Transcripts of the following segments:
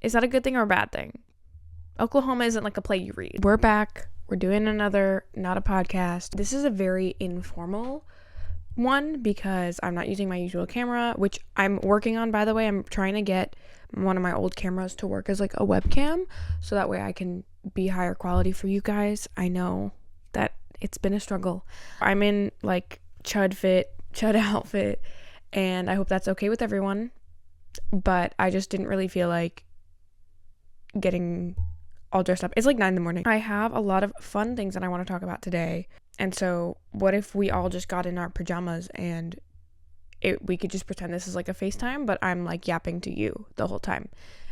Is that a good thing or a bad thing? Oklahoma isn't like a play you read. We're back. We're doing another, not a podcast. This is a very informal one because I'm not using my usual camera, which I'm working on, by the way. I'm trying to get one of my old cameras to work as like a webcam so that way I can be higher quality for you guys. I know that it's been a struggle. I'm in like chud outfit, and I hope that's okay with everyone, but I just didn't really feel like getting all dressed up. It's like 9 a.m. I have a lot of fun things that I want to talk about today. And so what if we all just got in our pajamas and we could just pretend this is like a FaceTime, but I'm like yapping to you the whole time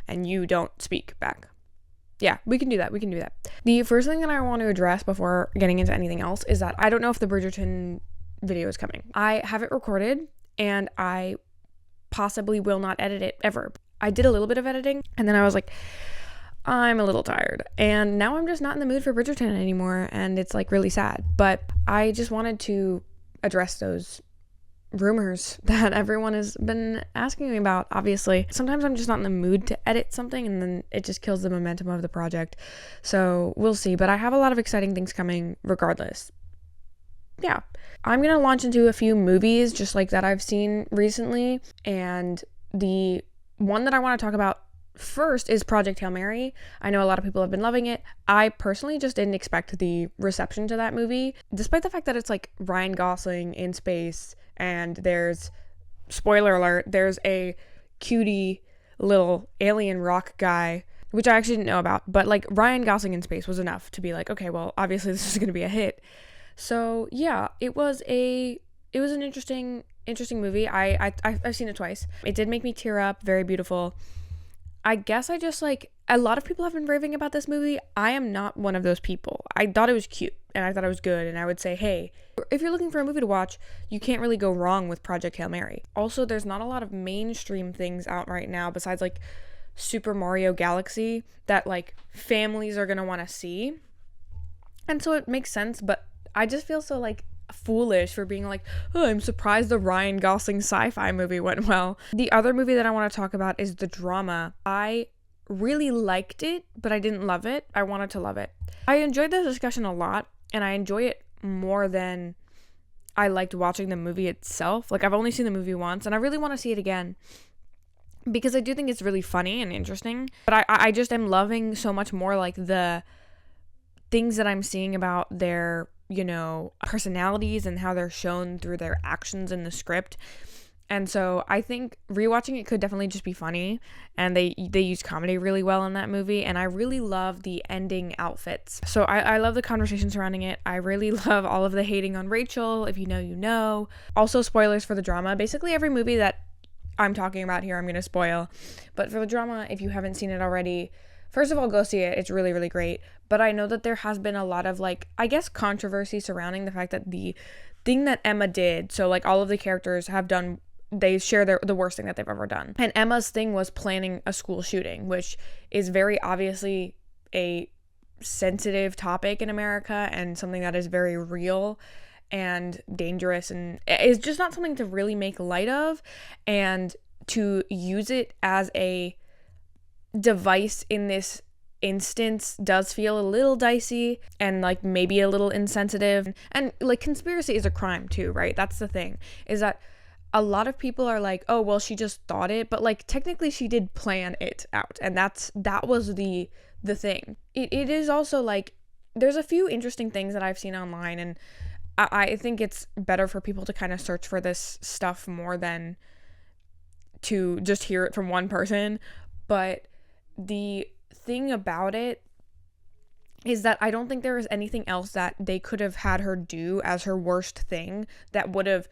and you don't speak back. Yeah, we can do that. The first thing that I want to address before getting into anything else is that I don't know if the Bridgerton video is coming. I have it recorded and I possibly will not edit it ever. I did a little bit of editing and then I was like, I'm a little tired, and now I'm just not in the mood for Bridgerton anymore, and it's like really sad. But I just wanted to address those rumors that everyone has been asking me about. Obviously, sometimes I'm just not in the mood to edit something, and then it just kills the momentum of the project. So we'll see, but I have a lot of exciting things coming regardless. Yeah, I'm gonna launch into a few movies just like that I've seen recently, and the one that I want to talk about first is Project Hail Mary. I know a lot of people have been loving it. I personally just didn't expect the reception to that movie, despite the fact that it's like Ryan Gosling in space and there's, spoiler alert, there's a cutie little alien rock guy, which I actually didn't know about, but like Ryan Gosling in space was enough to be like, okay, well, obviously this is going to be a hit. So yeah, it was an interesting movie. I've seen it twice. It did make me tear up. Very beautiful. I guess I just like, a lot of people have been raving about this movie. I am not one of those people. I thought it was cute and I thought it was good, and I would say, hey, if you're looking for a movie to watch, you can't really go wrong with Project Hail Mary. Also, there's not a lot of mainstream things out right now besides like Super Mario Galaxy that like families are gonna want to see, and so it makes sense, but I just feel so like foolish for being like, oh, I'm surprised the Ryan Gosling sci-fi movie went well. The other movie that I want to talk about is The Drama. I really liked it, but I didn't love it. I wanted to love it. I enjoyed the discussion a lot, and I enjoy it more than I liked watching the movie itself. Like, I've only seen the movie once, and I really want to see it again because I do think it's really funny and interesting, but I just am loving so much more like the things that I'm seeing about their, you know, personalities and how they're shown through their actions in the script. And so I think rewatching it could definitely just be funny, and they use comedy really well in that movie, and I really love the ending outfits. So I love the conversation surrounding it. I really love all of the hating on Rachel. If you know, you know. Also, spoilers for The Drama. Basically every movie that I'm talking about here I'm going to spoil. But for The Drama, if you haven't seen it already, first of all, go see it. It's really, really great. But I know that there has been a lot of, like, I guess controversy surrounding the fact that the thing that Emma did, so, like, all of the characters have done, they share the worst thing that they've ever done. And Emma's thing was planning a school shooting, which is very obviously a sensitive topic in America and something that is very real and dangerous, and it's just not something to really make light of, and to use it as a device in this instance does feel a little dicey and like maybe a little insensitive. And like, conspiracy is a crime too, right? That's the thing, is that a lot of people are like, oh well, she just thought it, but like technically she did plan it out, and that was the thing. It is also like, there's a few interesting things that I've seen online, and I think it's better for people to kind of search for this stuff more than to just hear it from one person. But the thing about it is that I don't think there is anything else that they could have had her do as her worst thing that would have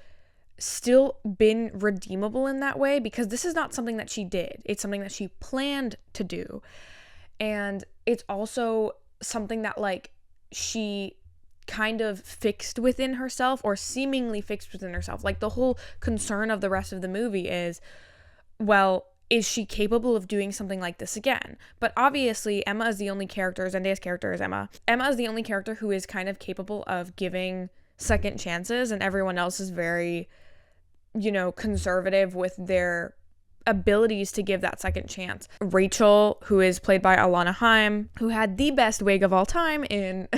still been redeemable in that way, because this is not something that she did. It's something that she planned to do. And it's also something that like she kind of fixed within herself, or seemingly fixed within herself. Like, the whole concern of the rest of the movie is, well, is she capable of doing something like this again? But obviously Emma is the only character, Zendaya's character is Emma is the only character who is kind of capable of giving second chances, and everyone else is very, you know, conservative with their abilities to give that second chance. Rachel, who is played by Alana Haim, who had the best wig of all time in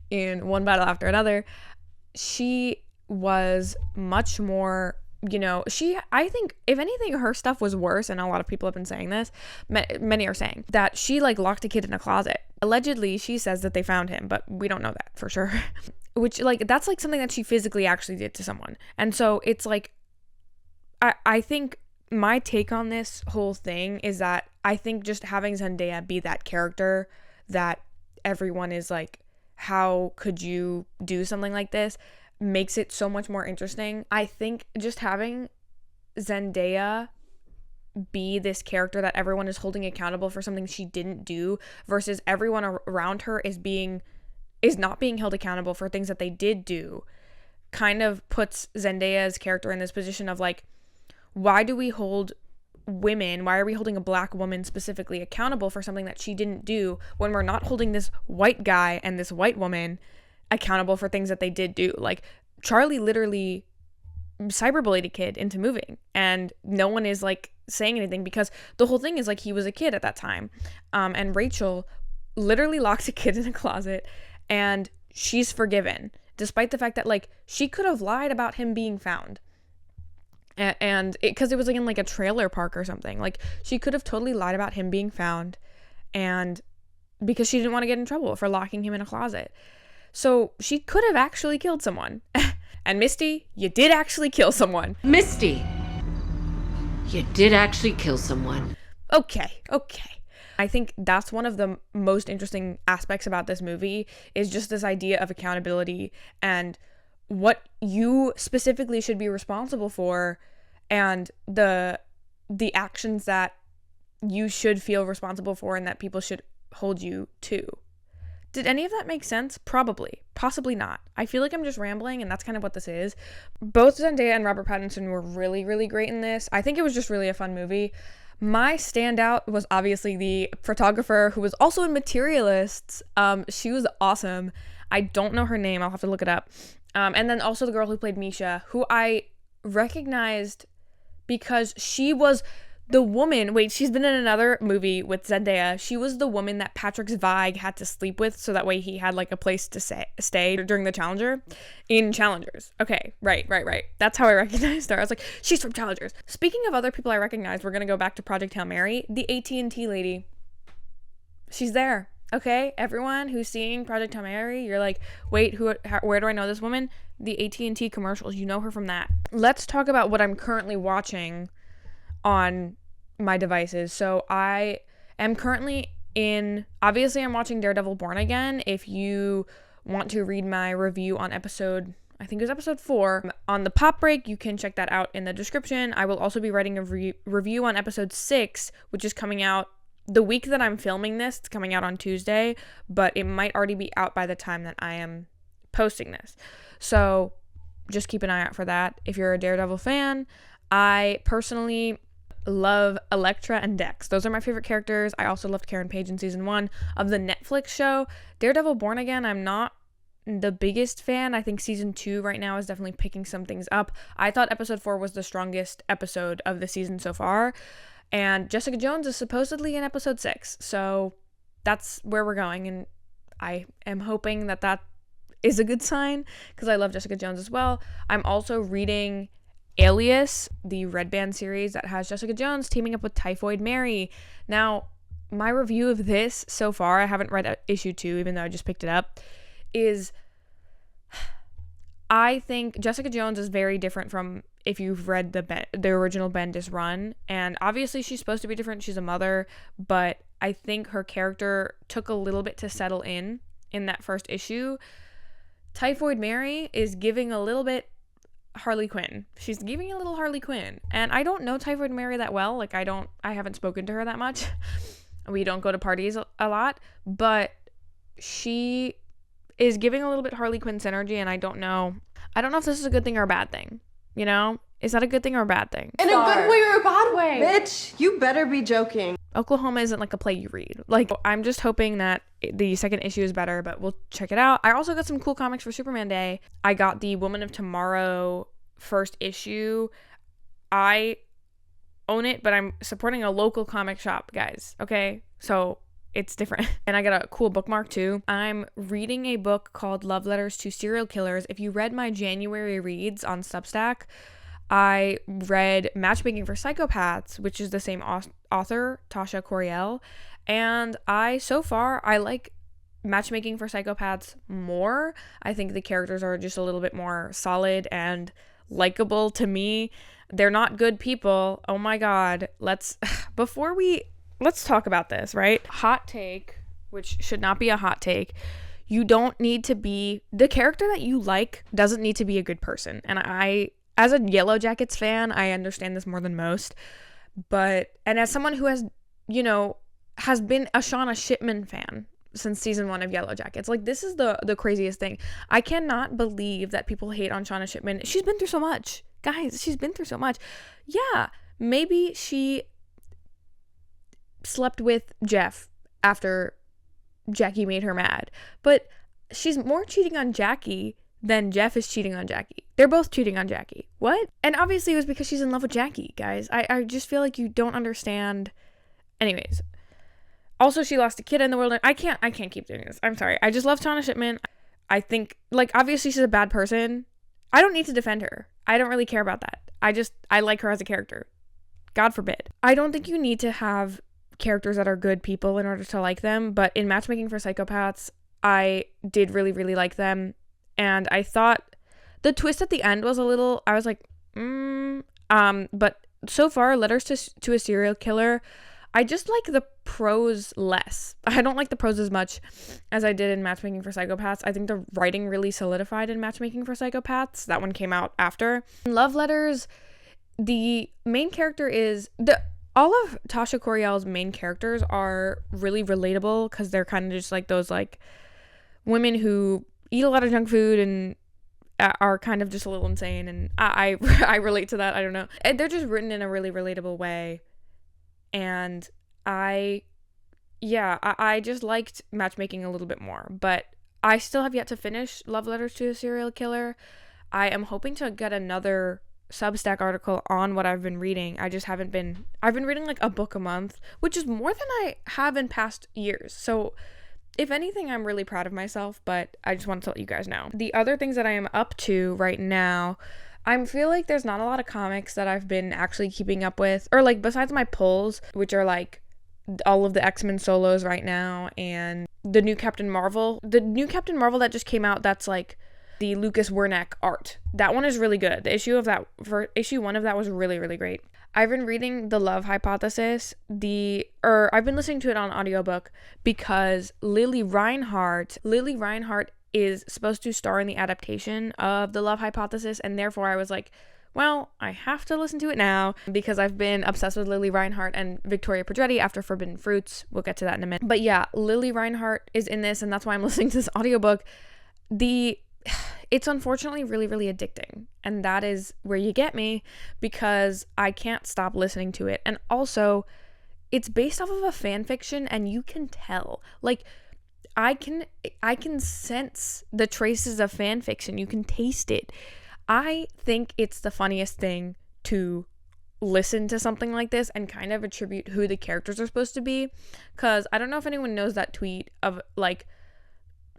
in One Battle After Another, she was much more, I think if anything, her stuff was worse, and a lot of people have been saying this, many are saying that she like locked a kid in a closet. Allegedly, she says that they found him, but we don't know that for sure. Which, like, that's like something that she physically actually did to someone. And so it's like, I think my take on this whole thing is that I think just having Zendaya be that character that everyone is like, how could you do something like this, makes it so much more interesting. I think just having Zendaya be this character that everyone is holding accountable for something she didn't do versus everyone around her is not being held accountable for things that they did do, kind of puts Zendaya's character in this position of like, why are we holding a black woman specifically accountable for something that she didn't do when we're not holding this white guy and this white woman accountable for things that they did do? Like, Charlie literally cyberbullied a kid into moving, and no one is like saying anything because the whole thing is like he was a kid at that time. And Rachel literally locks a kid in a closet, and she's forgiven despite the fact that like she could have lied about him being found. And because it was like in like a trailer park or something, like she could have totally lied about him being found, and because she didn't want to get in trouble for locking him in a closet. So she could have actually killed someone. And Misty, you did actually kill someone. Misty, you did actually kill someone. Okay. I think that's one of the most interesting aspects about this movie, is just this idea of accountability and what you specifically should be responsible for, and the actions that you should feel responsible for and that people should hold you to. Did any of that make sense? Probably. Possibly not. I feel like I'm just rambling, and that's kind of what this is. Both Zendaya and Robert Pattinson were really, really great in this. I think it was just really a fun movie. My standout was obviously the photographer who was also in Materialists. She was awesome. I don't know her name. I'll have to look it up. And then also the girl who played Misha, who I recognized because she was the woman. Wait, she's been in another movie with Zendaya. She was the woman that Patrick Zweig had to sleep with so that way he had like a place to stay during the Challenger in Challengers. Okay, right. That's how I recognized her. I was like, she's from Challengers. Speaking of other people I recognized, we're going to go back to Project Hail Mary. The AT&T lady. She's there. Okay, everyone who's seeing Project Hail Mary, you're like, wait, where do I know this woman? The AT&T commercials, you know her from that. Let's talk about what I'm currently watching on my devices. So I am currently obviously I'm watching Daredevil Born Again. If you want to read my review on episode 4 on the pop break, you can check that out in the description. I will also be writing a review on episode 6, which is coming out the week that I'm filming this. It's coming out on Tuesday, but it might already be out by the time that I am posting this. So just keep an eye out for that. If you're a Daredevil fan, I personally love Elektra and Dex. Those are my favorite characters. I also loved Karen Page in season 1 of the Netflix show. Daredevil Born Again, I'm not the biggest fan. I think season 2 right now is definitely picking some things up. I thought episode 4 was the strongest episode of the season so far. And Jessica Jones is supposedly in episode 6. So that's where we're going. And I am hoping that is a good sign because I love Jessica Jones as well. I'm also reading Alias, the Red Band series that has Jessica Jones teaming up with Typhoid Mary. Now, my review of this so far, I haven't read issue 2, even though I just picked it up, is I think Jessica Jones is very different from if you've read the original Bendis run. And obviously she's supposed to be different. She's a mother, but I think her character took a little bit to settle in that first issue. Typhoid Mary is giving a little bit Harley Quinn. She's giving a little Harley Quinn. And I don't know Typhoid Mary that well. Like I haven't spoken to her that much. We don't go to parties a lot, but she is giving a little bit Harley Quinn synergy, and I don't know if this is a good thing or a bad thing. You know? Is that a good thing or a bad thing? In a good way or a bad way? Bitch, you better be joking. Oklahoma isn't like a play you read. Like, I'm just hoping that the second issue is better, but we'll check it out. I also got some cool comics for Superman Day. I got the Woman of Tomorrow first issue. I own it, but I'm supporting a local comic shop, guys. Okay, so it's different. And I got a cool bookmark too. I'm reading a book called Love Letters to Serial Killers. If you read my January reads on Substack, I read Matchmaking for Psychopaths, which is the same author, Tasha Coriel. And so far, I like Matchmaking for Psychopaths more. I think the characters are just a little bit more solid and likable to me. They're not good people. Oh my God. Let's talk about this, right? Hot take, which should not be a hot take. You don't need to be, the character that you like doesn't need to be a good person. And I, as a Yellow Jackets fan, I understand this more than most. And as someone who has been a Shauna Shipman fan since season 1 of Yellow Jackets, like, this is the craziest thing. I cannot believe that people hate on Shauna Shipman. She's been through so much. Guys, she's been through so much. Yeah, maybe she slept with Jeff after Jackie made her mad, but she's more cheating on Jackie than Jeff is cheating on Jackie. They're both cheating on Jackie. What? And obviously it was because she's in love with Jackie, guys. I just feel like you don't understand. Anyways, also she lost a kid in the world. I can't keep doing this. I'm sorry. I just love Shauna Shipman. I think, like, obviously she's a bad person. I don't need to defend her. I don't really care about that. I like her as a character. God forbid. I don't think you need to have characters that are good people in order to like them, but in Matchmaking for Psychopaths, I did really, really like them. And I thought the twist at the end was I was like, but so far, Letters to a Serial Killer, I just like the prose less. I don't like the prose as much as I did in Matchmaking for Psychopaths. I think the writing really solidified in Matchmaking for Psychopaths. That one came out after. In Love Letters, the main character all of Tasha Coriel's main characters are really relatable because they're kind of just like those like women who eat a lot of junk food and are kind of just a little insane, and I relate to that. I don't know. And they're just written in a really relatable way. And I just liked Matchmaking a little bit more, but I still have yet to finish Love Letters to a Serial Killer. I am hoping to get another Substack article on what I've been reading. I've been reading like a book a month, which is more than I have in past years. So if anything, I'm really proud of myself, but I just want to let you guys know. The other things that I am up to right now, I feel like there's not a lot of comics that I've been actually keeping up with, or like besides my pulls, which are like all of the X-Men solos right now and the new Captain Marvel that just came out, that's like the Lucas Werneck art. That one is really good. The issue 1 of that was really, really great. I've been reading The Love Hypothesis, I've been listening to it on audiobook because Lily Reinhart is supposed to star in the adaptation of The Love Hypothesis, and therefore I was like, well, I have to listen to it now because I've been obsessed with Lily Reinhart and Victoria Pedretti after Forbidden Fruits. We'll get to that in a minute. But yeah, Lily Reinhart is in this, and that's why I'm listening to this audiobook. It's unfortunately really, really addicting, and that is where you get me because I can't stop listening to it. And also, it's based off of a fan fiction, and you can tell, like, I can sense the traces of fan fiction. You can taste it. I think it's the funniest thing to listen to something like this and kind of attribute who the characters are supposed to be, because I don't know if anyone knows that tweet of like,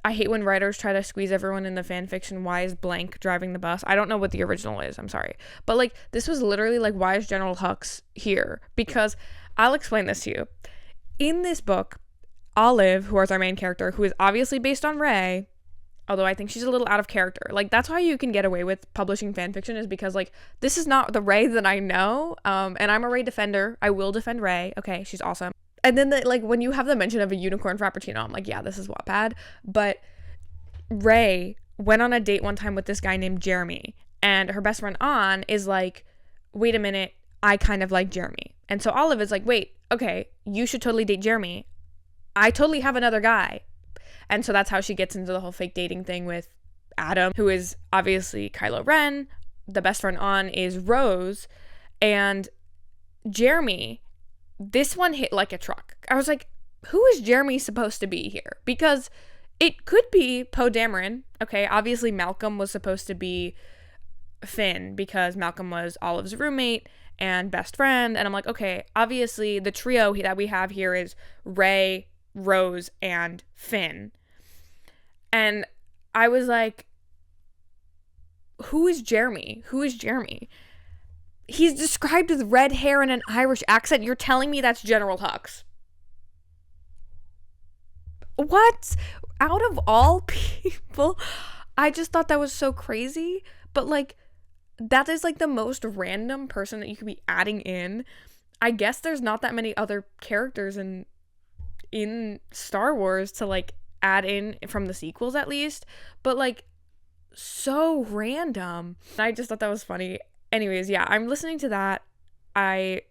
I hate when writers try to squeeze everyone in the fan fiction. Why is blank driving the bus? I don't know what the original is. I'm sorry. But like, this was literally like, why is General Hux here? Because I'll explain this to you. In this book, Olive, who is our main character, who is obviously based on Ray, although I think she's a little out of character. Like, that's how you can get away with publishing fan fiction, is because like, this is not the Ray that I know. And I'm a Ray defender. I will defend Ray. Okay, she's awesome. And then, when you have the mention of a unicorn frappuccino, I'm like, yeah, this is Wattpad. But Ray went on a date one time with this guy named Jeremy. And her best friend, An, is like, wait a minute, I kind of like Jeremy. And so Olive is like, wait, okay, you should totally date Jeremy. I totally have another guy. And so that's how she gets into the whole fake dating thing with Adam, who is obviously Kylo Ren. The best friend, An, is Rose. And Jeremy, this one hit like a truck. I was like, who is Jeremy supposed to be here? Because it could be Poe Dameron. Okay, obviously Malcolm was supposed to be Finn because Malcolm was Olive's roommate, and best friend. And I'm like, okay, obviously the trio that we have here is Ray, Rose, and Finn. And I was like, who is Jeremy? Who is Jeremy? He's described with red hair and an Irish accent. You're telling me that's General Hux? What? Out of all people? I just thought that was so crazy. But like, that is like the most random person that you could be adding in. I guess there's not that many other characters in Star Wars to like add in from the sequels at least. But like, so random. I just thought that was funny. Anyways, yeah, I'm listening to that. I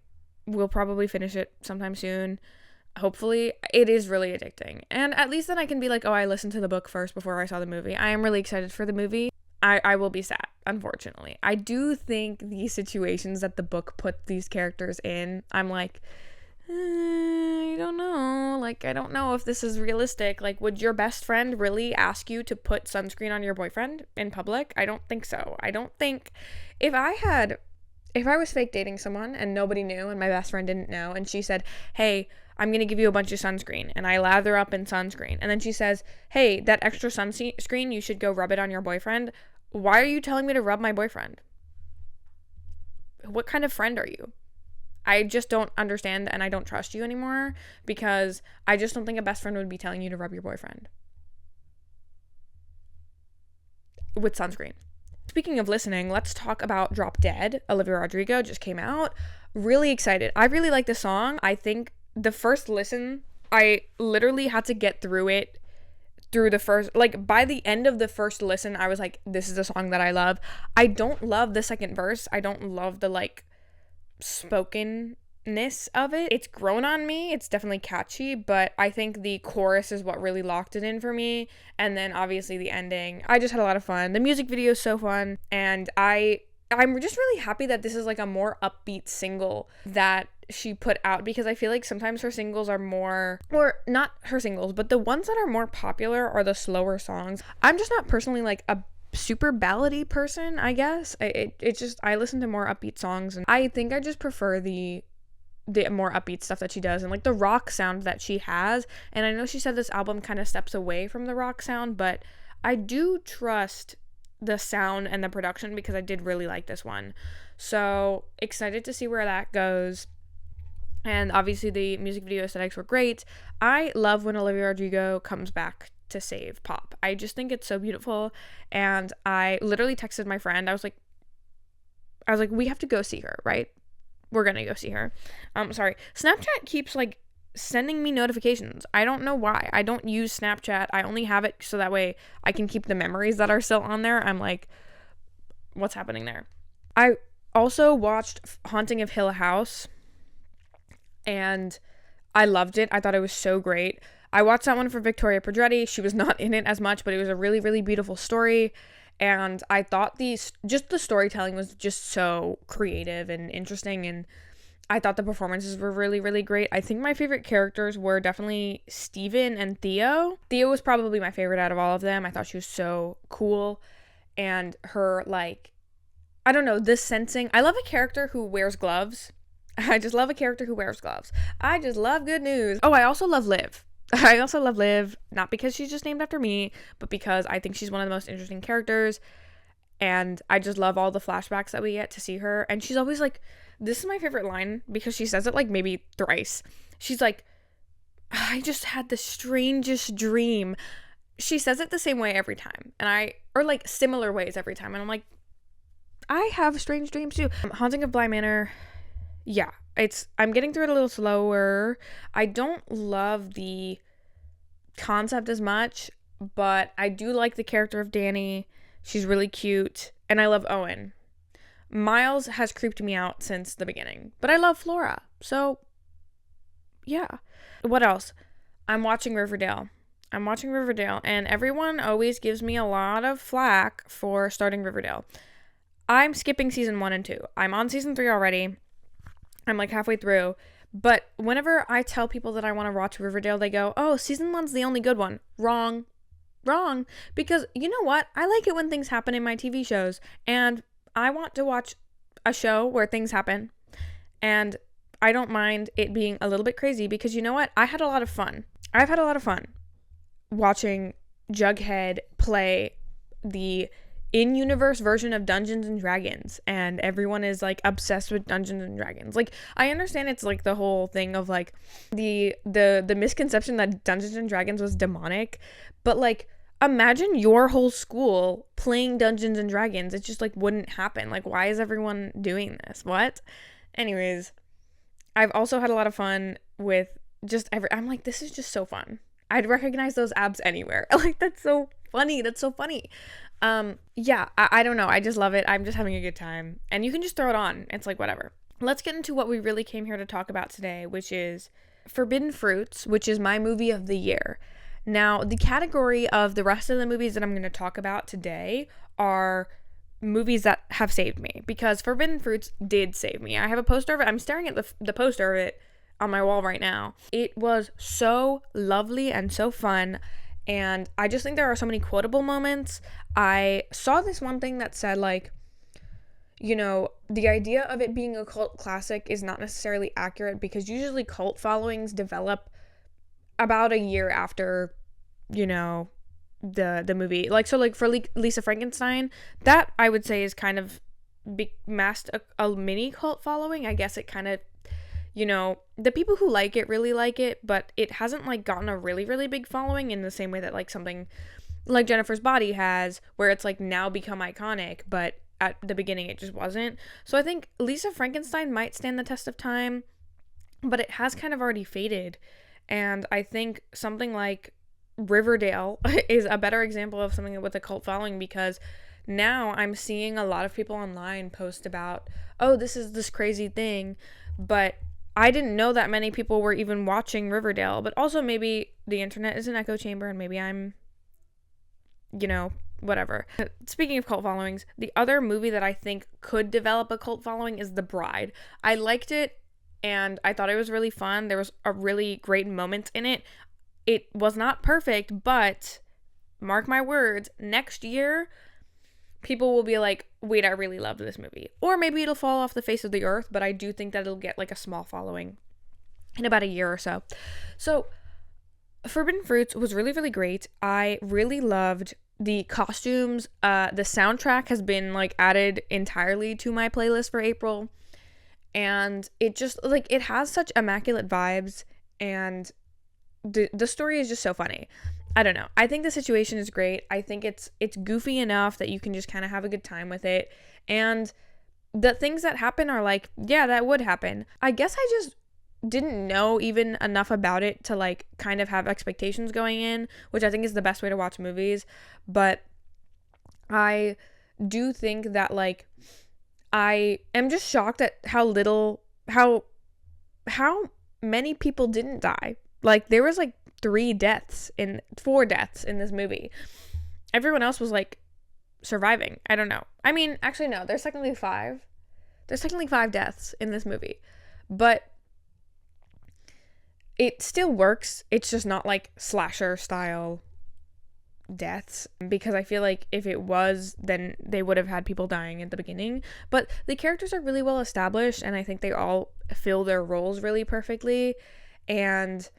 will probably finish it sometime soon. Hopefully. It is really addicting. And at least then I can be like, oh, I listened to the book first before I saw the movie. I am really excited for the movie. I will be sad, unfortunately. I do think the situations that the book put these characters in, I'm like, I don't know. Like, I don't know if this is realistic. Like, would your best friend really ask you to put sunscreen on your boyfriend in public? I don't think so. I don't think if I was fake dating someone and nobody knew and my best friend didn't know and she said, hey, I'm going to give you a bunch of sunscreen, and I lather up in sunscreen. And then she says, hey, that extra sunscreen, you should go rub it on your boyfriend. Why are you telling me to rub my boyfriend? What kind of friend are you? I just don't understand, and I don't trust you anymore because I just don't think a best friend would be telling you to rub your boyfriend with sunscreen. Speaking of listening, let's talk about Drop Dead. Olivia Rodrigo just came out. Really excited. I really like the song. I think the first listen, I literally had to get through it through the first, like by the end of the first listen, I was like, this is a song that I love. I don't love the second verse. I don't love the like spokenness of it. It's grown on me. It's definitely catchy, but I think the chorus is what really locked it in for me. And then obviously the ending. I just had a lot of fun. The music video is so fun, and I'm just really happy that this is like a more upbeat single that she put out, because I feel like sometimes her singles are more, or not her singles, but the ones that are more popular are the slower songs. I'm just not personally like a super ballady person, I guess. It's just, I listen to more upbeat songs, and I think I just prefer the more upbeat stuff that she does and like the rock sound that she has. And I know she said this album kind of steps away from the rock sound, but I do trust the sound and the production because I did really like this one. So excited to see where that goes. And obviously the music video aesthetics were great. I love when Olivia Rodrigo comes back to save pop. I just think it's so beautiful. And I literally texted my friend. I was like, we have to go see her, right? We're gonna go see her. Sorry. Snapchat keeps like sending me notifications. I don't know why. I don't use Snapchat. I only have it so that way I can keep the memories that are still on there. I'm like, what's happening there? I also watched Haunting of Hill House, and I loved it. I thought it was so great. I watched that one for Victoria Pedretti. She was not in it as much, but it was a really, really beautiful story. And I thought the storytelling was just so creative and interesting, and I thought the performances were really, really great. I think my favorite characters were definitely Steven and Theo. Theo was probably my favorite out of all of them. I thought she was so cool, and her, like, I don't know, this sensing. I love a character who wears gloves. I just love a character who wears gloves. I just love good news. Oh, I also love Liv. I also love Liv, not because she's just named after me, but because I think she's one of the most interesting characters, and I just love all the flashbacks that we get to see her. And she's always like, this is my favorite line because she says it like maybe thrice. She's like, I just had the strangest dream. She says it the same way every time, or like similar ways every time, and I'm like, I have strange dreams too. Haunting of Bly Manor, yeah, I'm getting through it a little slower. I don't love the concept as much, but I do like the character of Danny. She's really cute, and I love Owen. Miles has creeped me out since the beginning, but I love Flora, so yeah. What else? I'm watching Riverdale, and everyone always gives me a lot of flack for starting Riverdale. I'm skipping season 1 and 2. I'm on season 3 already. I'm like halfway through, but whenever I tell people that I want to watch Riverdale, they go, oh, season 1's the only good one. Wrong, because you know what? I like it when things happen in my TV shows, and I want to watch a show where things happen. And I don't mind it being a little bit crazy because you know what? I had a lot of fun. I've had a lot of fun watching Jughead play the in-universe version of Dungeons and Dragons, and everyone is like obsessed with Dungeons and Dragons. Like, I understand it's like the whole thing of like the misconception that Dungeons and Dragons was demonic, but like imagine your whole school playing Dungeons and Dragons. It just like wouldn't happen. Like, why is everyone doing this? What? Anyways, I've also had a lot of fun with just I'm like, this is just so fun. I'd recognize those abs anywhere. Like, that's so funny. That's so funny. Yeah, I don't know. I just love it. I'm just having a good time. And you can just throw it on. It's like, whatever. Let's get into what we really came here to talk about today, which is Forbidden Fruits, which is my movie of the year. Now, the category of the rest of the movies that I'm going to talk about today are movies that have saved me, because Forbidden Fruits did save me. I have a poster of it. I'm staring at the poster of it on my wall right now. It was so lovely and so fun. And I just think there are so many quotable moments. I saw this one thing that said, like, you know, the idea of it being a cult classic is not necessarily accurate, because usually cult followings develop about a year after, you know, the movie. Like, so like for Lisa Frankenstein, that I would say is kind of masked a mini cult following. I guess it kind of, you know, the people who like it really like it, but it hasn't like gotten a really, really big following in the same way that like something like Jennifer's Body has, where it's like now become iconic, but at the beginning it just wasn't. So I think Lisa Frankenstein might stand the test of time, but it has kind of already faded. And I think something like Riverdale is a better example of something with a cult following, because now I'm seeing a lot of people online post about, oh, this is this crazy thing, but I didn't know that many people were even watching Riverdale. But also maybe the internet is an echo chamber and maybe I'm, you know, whatever. Speaking of cult followings, the other movie that I think could develop a cult following is The Bride. I liked it and I thought it was really fun. There was a really great moment in it. It was not perfect, but mark my words, next year people will be like, wait, I really loved this movie. Or maybe it'll fall off the face of the earth, but I do think that it'll get like a small following in about a year or so. So Forbidden Fruits was really, really great. I really loved the costumes. The soundtrack has been like added entirely to my playlist for April. And it just like, it has such immaculate vibes, and the story is just so funny. I don't know. I think the situation is great. I think it's goofy enough that you can just kind of have a good time with it. And the things that happen are like, yeah, that would happen. I guess I just didn't know even enough about it to like kind of have expectations going in, which I think is the best way to watch movies. But I do think that like I am just shocked at how many people didn't die. Like, there was like 4 deaths in this movie. Everyone else was like surviving. I don't know. I mean, actually no, there's technically 5. There's technically 5 deaths in this movie. But it still works. It's just not like slasher style deaths, because I feel like if it was, then they would have had people dying at the beginning. But the characters are really well established, and I think they all fill their roles really perfectly. And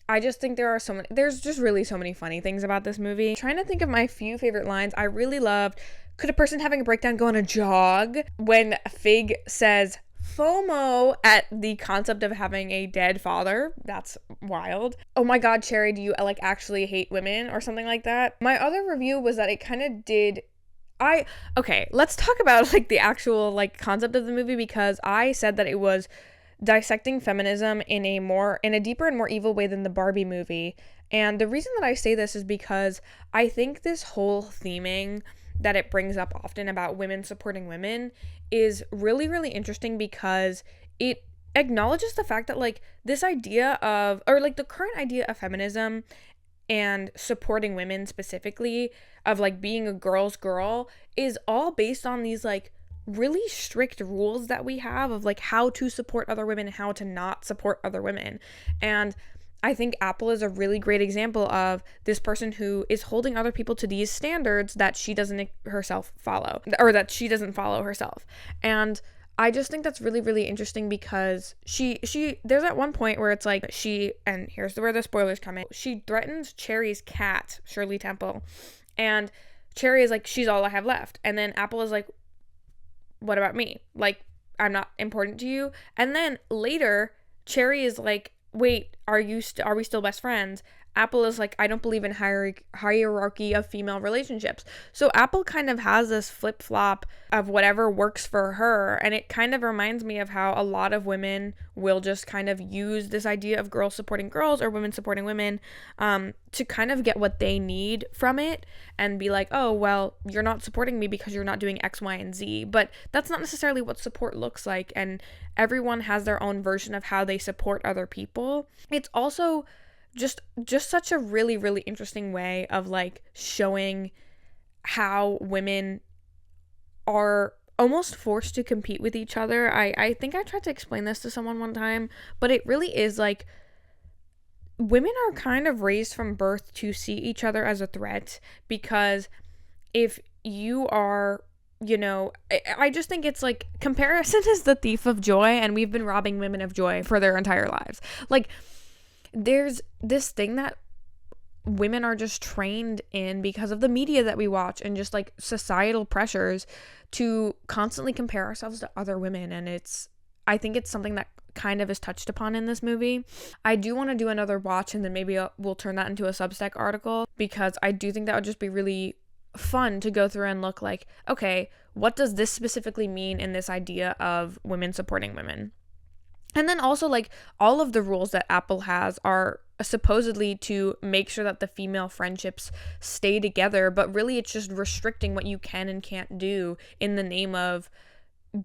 I just think there's just really so many funny things about this movie. I'm trying to think of my few favorite lines. I really loved, could a person having a breakdown go on a jog? When Fig says FOMO at the concept of having a dead father. That's wild. Oh my god, Cherry, do you like actually hate women or something like that? My other review was that it kind of did... Okay, let's talk about like the actual like concept of the movie, because I said that it was dissecting feminism in a deeper and more evil way than the Barbie movie. And the reason that I say this is because I think this whole theming that it brings up often about women supporting women is really, really interesting, because it acknowledges the fact that like this idea of, or like the current idea of feminism and supporting women specifically, of like being a girl's girl, is all based on these like really strict rules that we have of like how to support other women and how to not support other women. And I think Apple is a really great example of this person who is holding other people to these standards that she doesn't herself follow, or that she doesn't follow herself. And I just think that's really, really interesting because she there's at one point where it's like and here's where the spoilers come in. She threatens Cherry's cat, Shirley Temple, and Cherry is like, she's all I have left. And then Apple is like, what about me? Like, I'm not important to you. And then later, Cherry is like, wait, are we still best friends? Apple is like, I don't believe in hierarchy of female relationships. So Apple kind of has this flip-flop of whatever works for her. And it kind of reminds me of how a lot of women will just kind of use this idea of girls supporting girls or women supporting women to kind of get what they need from it and be like, oh, well, you're not supporting me because you're not doing X, Y, and Z. But that's not necessarily what support looks like. And everyone has their own version of how they support other people. It's also just such a really, really interesting way of like showing how women are almost forced to compete with each other. I think I tried to explain this to someone one time, but it really is like women are kind of raised from birth to see each other as a threat, because if you are, I just think it's like comparison is the thief of joy, and we've been robbing women of joy for their entire lives. Like, there's this thing that women are just trained in because of the media that we watch and just like societal pressures to constantly compare ourselves to other women. And I think it's something that kind of is touched upon in this movie. I do want to do another watch, and then maybe we'll turn that into a Substack article, because I do think that would just be really fun to go through and look like, okay, what does this specifically mean in this idea of women supporting women? And then also, like, all of the rules that Apple has are supposedly to make sure that the female friendships stay together, but really it's just restricting what you can and can't do in the name of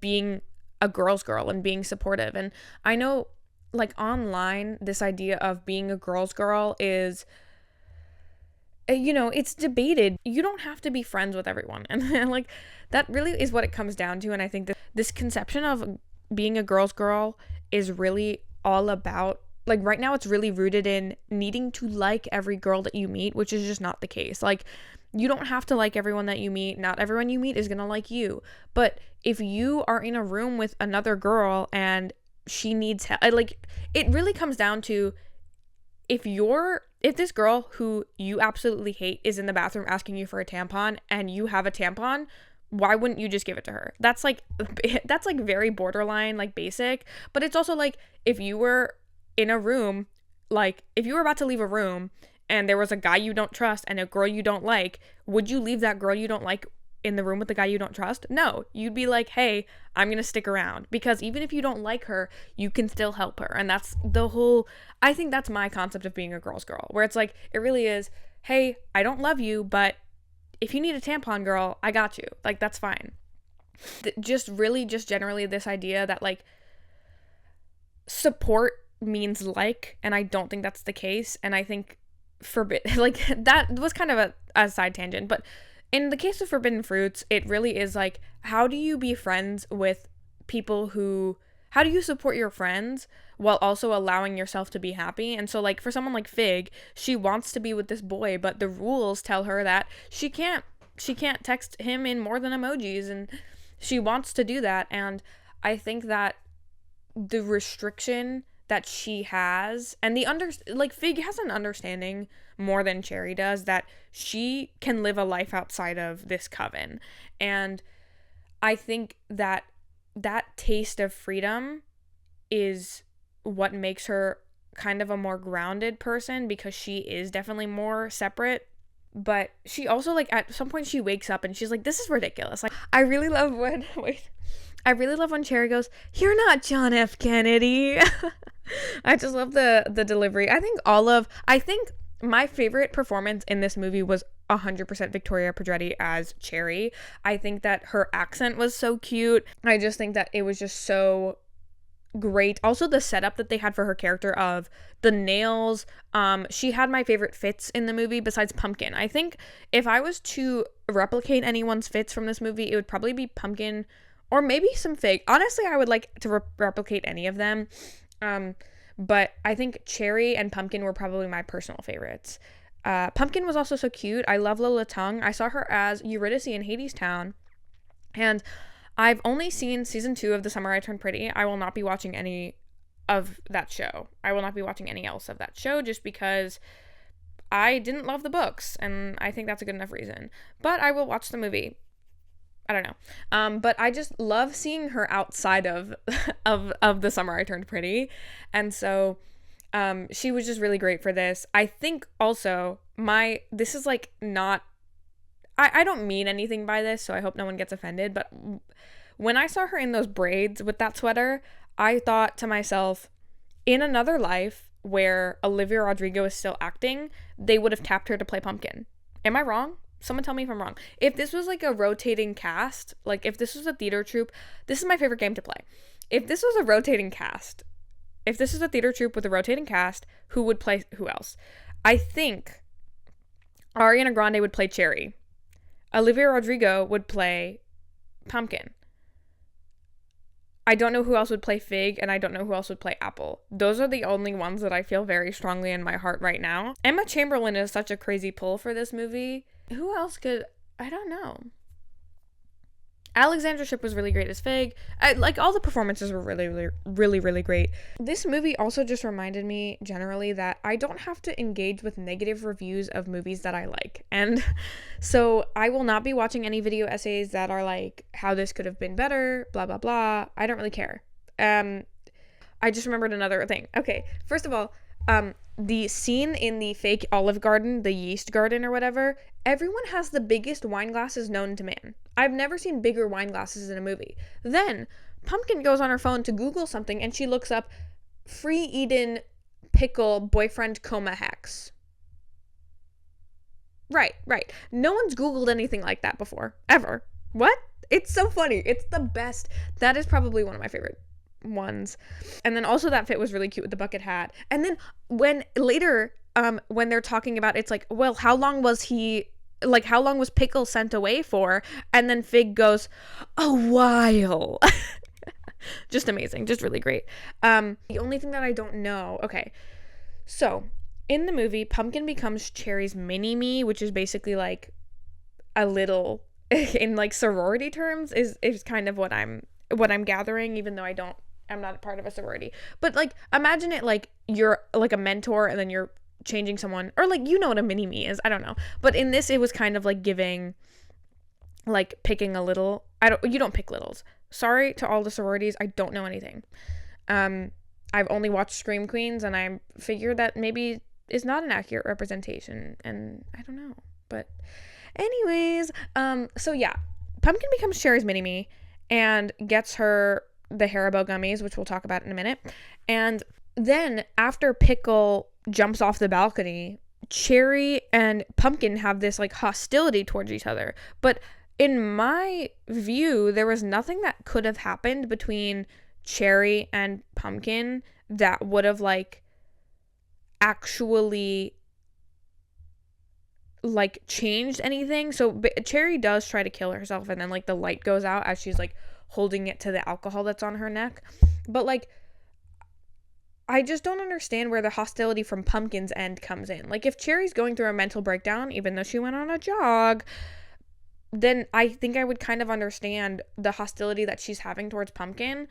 being a girl's girl and being supportive. And I know, like, online, this idea of being a girl's girl is, it's debated. You don't have to be friends with everyone. And like, that really is what it comes down to. And I think that this conception of being a girl's girl is really all about, like, right now it's really rooted in needing to like every girl that you meet, which is just not the case. Like, you don't have to like everyone that you meet. Not everyone you meet is gonna like you. But if you are in a room with another girl and she needs help, like, it really comes down to, if this girl who you absolutely hate is in the bathroom asking you for a tampon and you have a tampon, why wouldn't you just give it to her? That's like very borderline, like, basic. But it's also like, if you were in a room, like, if you were about to leave a room and there was a guy you don't trust and a girl you don't like, would you leave that girl you don't like in the room with the guy you don't trust? No, you'd be like, hey, I'm gonna stick around, because even if you don't like her, you can still help her. And that's I think that's my concept of being a girl's girl, where it's like, it really is, hey, I don't love you, but if you need a tampon, girl, I got you. Like, that's fine. Just generally this idea that, like, support means like, and I don't think that's the case. And I think like, that was kind of a side tangent, but in the case of Forbidden Fruits, it really is like, how do you be friends with people how do you support your friends while also allowing yourself to be happy? And so, like, for someone like Fig, she wants to be with this boy, but the rules tell her that she can't text him in more than emojis, and she wants to do that. And I think that the restriction that she has, and Fig has an understanding more than Cherry does, that she can live a life outside of this coven. And I think that taste of freedom is what makes her kind of a more grounded person, because she is definitely more separate. But she also, like, at some point she wakes up and she's like, this is ridiculous. Like, I really love when Cherry goes, "You're not John F. Kennedy." I just love the delivery. I think my favorite performance in this movie was 100% Victoria Pedretti as Cherry. I think that her accent was so cute. I just think that it was just so great. Also, the setup that they had for her character of the nails. She had my favorite fits in the movie besides Pumpkin. I think if I was to replicate anyone's fits from this movie, it would probably be Pumpkin or maybe some Fig. Honestly, I would like to replicate any of them. But I think Cherry and Pumpkin were probably my personal favorites. Pumpkin was also so cute. I love Lola Tongue. I saw her as Eurydice in Hadestown, and I've only seen season 2 of The Summer I Turned Pretty. I will not be watching any of that show. I will not be watching any else of that show just because I didn't love the books, and I think that's a good enough reason. But I will watch the movie. I don't know. But I just love seeing her outside of of The Summer I Turned Pretty. And so she was just really great for this. I think also this is like not, I don't mean anything by this, so I hope no one gets offended, but when I saw her in those braids with that sweater, I thought to myself, in another life where Olivia Rodrigo is still acting, they would have tapped her to play Pumpkin. Am I wrong? Someone tell me if I'm wrong. If this was like a rotating cast, like if this was a theater troupe, this is my favorite game to play. If this was a rotating cast, if this is a theater troupe with a rotating cast, who would play who else? I think Ariana Grande would play Cherry. Olivia Rodrigo would play Pumpkin. I don't know who else would play Fig, and I don't know who else would play Apple. Those are the only ones that I feel very strongly in my heart right now. Emma Chamberlain is such a crazy pull for this movie. Who else could... I don't know. Alexandra Shipp was really great as Fig. All the performances were really great. This movie also just reminded me generally that I don't have to engage with negative reviews of movies that I like. And so I will not be watching any video essays that are like, how this could have been better, blah, blah, blah. I don't really care. I just remembered another thing. Okay, first of all, the scene in the fake olive garden, the yeast garden or whatever, everyone has the biggest wine glasses known to man. I've never seen bigger wine glasses in a movie. Then Pumpkin goes on her phone to Google something and she looks up free Eden pickle boyfriend coma hacks. Right. No one's Googled anything like that before. Ever. What? It's so funny. It's the best. That is probably one of my favorite ones. And then also that fit was really cute with the bucket hat. And then when later when they're talking about, it's like, well, how long was Pickle sent away for? And then Fig goes, a while. Just amazing, just really great. The only thing that I don't know, okay, so in the movie, Pumpkin becomes Cherry's mini-me, which is basically like a little, in like sorority terms, is kind of what I'm gathering, even though I'm not a part of a sorority. But like, imagine it like you're like a mentor and then you're changing someone, or like, you know what a mini-me is, I don't know. But in this, it was kind of like giving, like picking a little, you don't pick littles. Sorry to all the sororities, I don't know anything. I've only watched Scream Queens, and I figured that maybe is not an accurate representation, and I don't know. But anyways, so yeah, Pumpkin becomes Cherry's mini-me and gets her the Haribo gummies, which we'll talk about in a minute. And then after Pickle jumps off the balcony, Cherry and Pumpkin have this like hostility towards each other. But in my view, there was nothing that could have happened between Cherry and Pumpkin that would have like actually like changed anything. So Cherry does try to kill herself, and then like the light goes out as she's like holding it to the alcohol that's on her neck. But like, I just don't understand where the hostility from Pumpkin's end comes in. Like, if Cherry's going through a mental breakdown, even though she went on a jog, then I think I would kind of understand the hostility that she's having towards Pumpkin.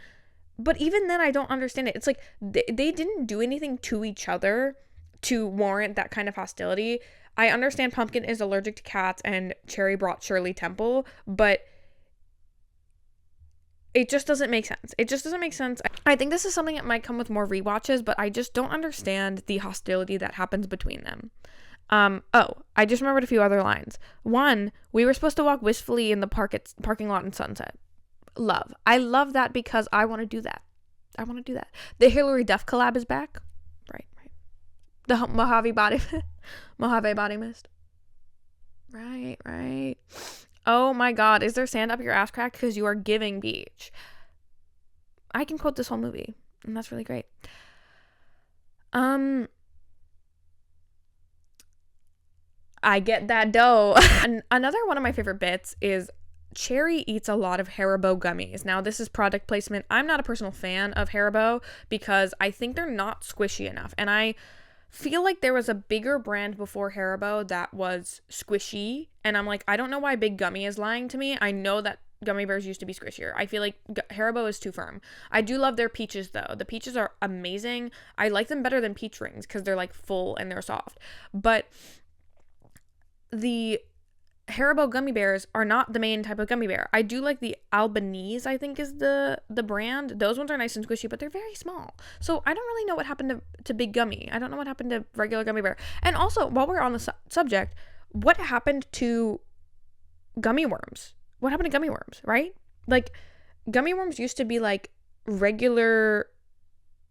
But even then, I don't understand it. It's like they didn't do anything to each other to warrant that kind of hostility. I understand Pumpkin is allergic to cats and Cherry brought Shirley Temple, but it just doesn't make sense. It just doesn't make sense. I think this is something that might come with more rewatches, but I just don't understand the hostility that happens between them. I just remembered a few other lines. One, we were supposed to walk wistfully in the parking lot in Sunset. Love. I love that because I want to do that. The Hilary Duff collab is back. Right. The Mojave body mist. Right. Oh my god, is there sand up your ass crack? Because you are giving beach. I can quote this whole movie, and that's really great. I get that dough. And another one of my favorite bits is Cherry eats a lot of Haribo gummies. Now, this is product placement. I'm not a personal fan of Haribo because I think they're not squishy enough. And I feel like there was a bigger brand before Haribo that was squishy. And I'm like, I don't know why Big Gummy is lying to me. I know that gummy bears used to be squishier. I feel like Haribo is too firm. I do love their peaches though. The peaches are amazing. I like them better than peach rings because they're like full and they're soft. But the Haribo gummy bears are not the main type of gummy bear. I do like the Albanese, I think is the brand. Those ones are nice and squishy, but they're very small. So I don't really know what happened to Big Gummy. I don't know what happened to regular gummy bear. And also, while we're on the subject, what happened to gummy worms? What happened to gummy worms, right? Like, gummy worms used to be like regular,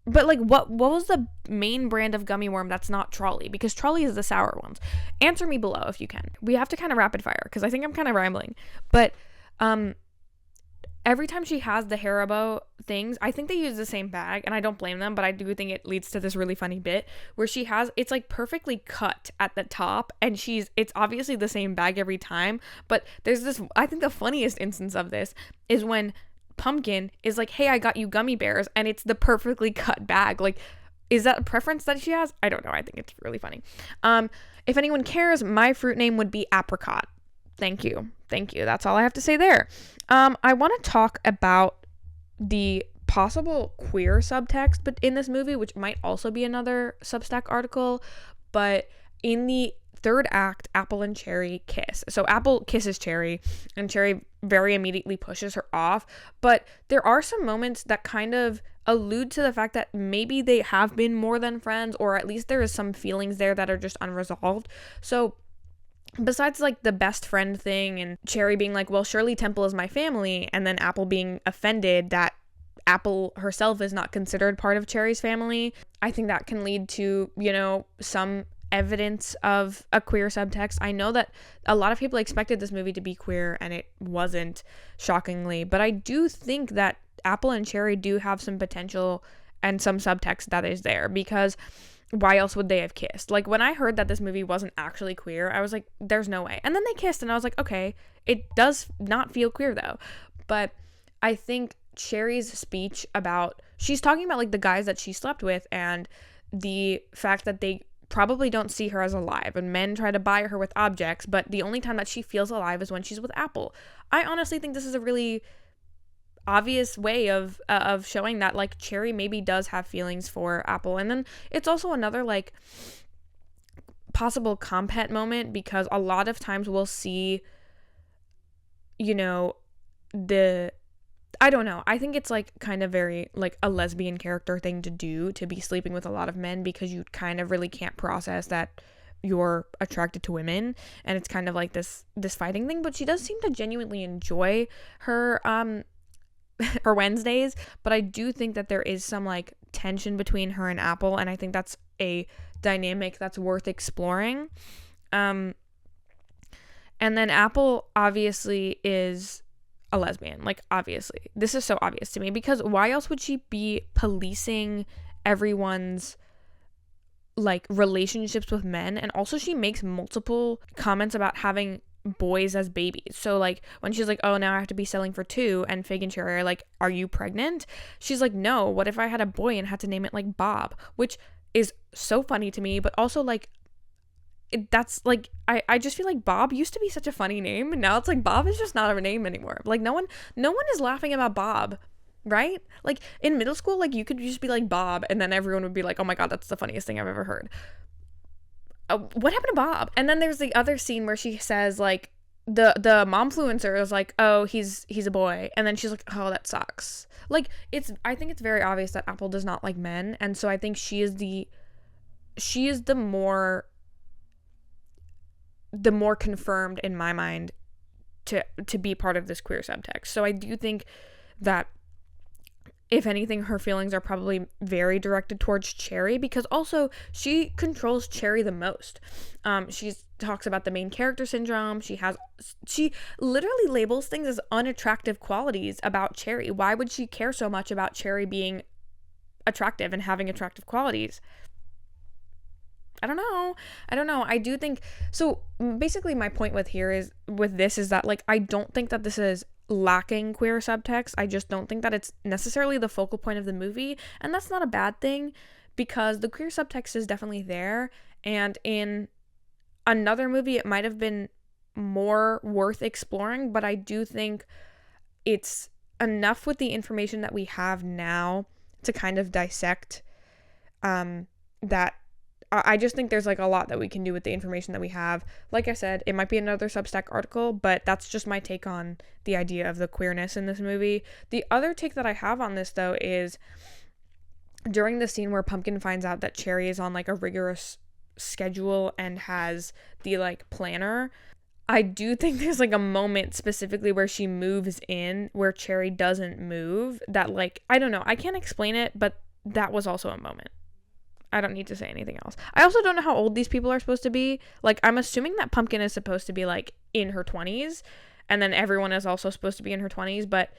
but like what was the main brand of gummy worm that's not Trolley? Because Trolley is the sour ones. Answer me below if you can. We have to kind of rapid fire because I think I'm kind of rambling. But every time she has the Haribo things, I think they use the same bag, and I don't blame them, but I do think it leads to this really funny bit where it's like perfectly cut at the top, and it's obviously the same bag every time, but there's this, I think the funniest instance of this is when Pumpkin is like, hey, I got you gummy bears, and it's the perfectly cut bag. Like, is that a preference that she has? I don't know. I think it's really funny. If anyone cares, my fruit name would be Apricot. Thank you. That's all I have to say there. I want to talk about the possible queer subtext, but in this movie, which might also be another Substack article, but in the third act, Apple and Cherry kiss. So Apple kisses Cherry, and Cherry very immediately pushes her off, but there are some moments that kind of allude to the fact that maybe they have been more than friends, or at least there is some feelings there that are just unresolved. So besides like the best friend thing and Cherry being like, well, Shirley Temple is my family, and then Apple being offended that Apple herself is not considered part of Cherry's family, I think that can lead to, some evidence of a queer subtext. I know that a lot of people expected this movie to be queer, and it wasn't, shockingly, but I do think that Apple and Cherry do have some potential and some subtext that is there, because why else would they have kissed? Like, when I heard that this movie wasn't actually queer, I was like, there's no way. And then they kissed, and I was like, okay, it does not feel queer though. But I think Cherry's speech about, she's talking about like the guys that she slept with and the fact that they probably don't see her as alive, and men try to buy her with objects, but the only time that she feels alive is when she's with Apple. I honestly think this is a really obvious way of showing that like Cherry maybe does have feelings for Apple. And then it's also another like possible compet moment, because a lot of times we'll see, I don't know, I think it's like kind of very like a lesbian character thing to do, to be sleeping with a lot of men, because you kind of really can't process that you're attracted to women, and it's kind of like this fighting thing. But she does seem to genuinely enjoy her her Wednesdays, but I do think that there is some like tension between her and Apple, and I think that's a dynamic that's worth exploring. And then Apple obviously is a lesbian. Like, obviously, this is so obvious to me, because why else would she be policing everyone's like relationships with men? And also, she makes multiple comments about having boys as babies. So like when she's like, oh, now I have to be selling for two, and Fig and Cherry are like, are you pregnant? She's like, no, what if I had a boy and had to name it like Bob? Which is so funny to me, but also like that's like, I just feel like Bob used to be such a funny name, and now it's like Bob is just not a name anymore. Like no one is laughing about Bob, right? Like in middle school, like you could just be like Bob, and then everyone would be like, oh my god, that's the funniest thing I've ever heard. What happened to Bob? And then there's the other scene where she says like the momfluencer is like, oh, he's a boy, and then she's like, oh, that sucks. Like I think it's very obvious that Apple does not like men, and so I think she is the more confirmed in my mind to be part of this queer subtext. So I do think that if anything, her feelings are probably very directed towards Cherry, because also she controls Cherry the most. She talks about the main character syndrome. She literally labels things as unattractive qualities about Cherry. Why would she care so much about Cherry being attractive and having attractive qualities? I don't know. I do think so. Basically, my point with this is that like I don't think that this is lacking queer subtext. I just don't think that it's necessarily the focal point of the movie, and that's not a bad thing, because the queer subtext is definitely there, and in another movie it might have been more worth exploring. But I do think it's enough with the information that we have now to kind of dissect that. I just think there's like a lot that we can do with the information that we have. Like I said, it might be another Substack article, but that's just my take on the idea of the queerness in this movie. The other take that I have on this, though, is during the scene where Pumpkin finds out that Cherry is on like a rigorous schedule and has the like planner, I do think there's like a moment specifically where she moves in where Cherry doesn't move, that like, I don't know, I can't explain it, but that was also a moment. I don't need to say anything else. I also don't know how old these people are supposed to be. Like, I'm assuming that Pumpkin is supposed to be like in her 20s, and then everyone is also supposed to be in her 20s, but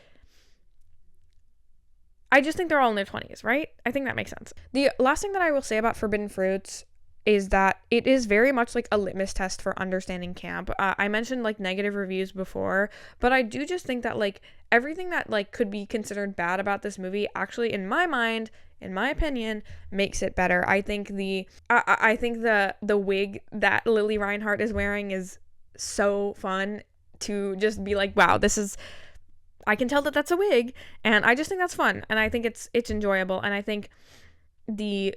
I just think they're all in their 20s, right? I think that makes sense. The last thing that I will say about Forbidden Fruits is that it is very much like a litmus test for understanding camp. I mentioned like negative reviews before, but I do just think that like everything that like could be considered bad about this movie actually, in my mind, in my opinion, makes it better. I think the wig that Lily Reinhart is wearing is so fun to just be like, wow, I can tell that that's a wig, and I just think that's fun, and I think it's enjoyable, and I think the